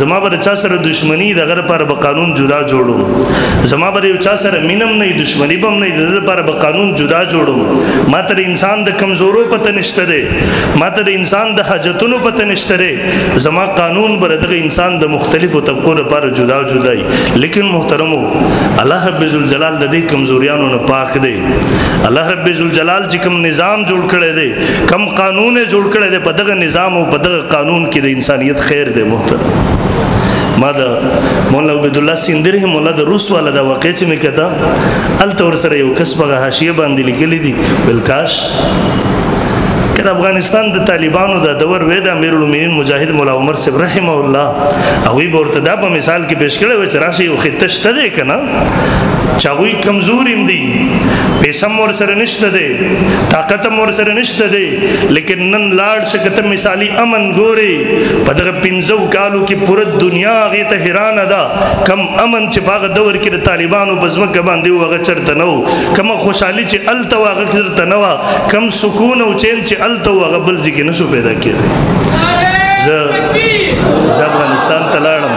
زما بر چا سره دشمنی دغه لپاره به قانون جدا جوړو زما بر یو چا سره مینم نه دشمنی بم نه دغه لپاره به قانون جدا جوړو ماته د انسان د کمزورو پته نشته ده ماته د انسان د حاجتونو پته نشته ده زما قانون بر دغه انسان د مختلفو طبقو لپاره جدا جدای لیکن محترمو الله رب ذوالجلال د دې کمزوریانو نه پاک دی الله رب ذوالجلال چې کوم نظام جوړ کړی دی کم قانون جوړ کړی دی په دغه نظام او په دغه قانون کې د انسانیت خیر دی محترم ما دا مولا عبد الله سیندری مولا د روس والا دا واقع چې مې کته ال تور سره یو کس په حاشیه باندې لیکلی دی بالکاش کله افغانستان د طالبانو د دور وې د امیر المؤمنین مجاهد مولا عمر صاحب رحمه الله او وی ورته په مثال کې پیش کړی و چې راشي یو خطه شته دی کنه چاوی کمزور ایم دی پیسم ور سره نشته دی طاقت ور سره نشته دی لیکن نن لاړ شکته مثالی امن ګوري په دغه 15 کالو کې پوره دنیا غي ته حیران ده کم امن چې باغ دور کې د طالبانو بزمکه باندې وغه چرته نو کم خوشحالي چې الته واغه چرته نو کم سکون او چین چې الته واغه بل ځکه نشو پیدا کېږي زه افغانستان ته لاړم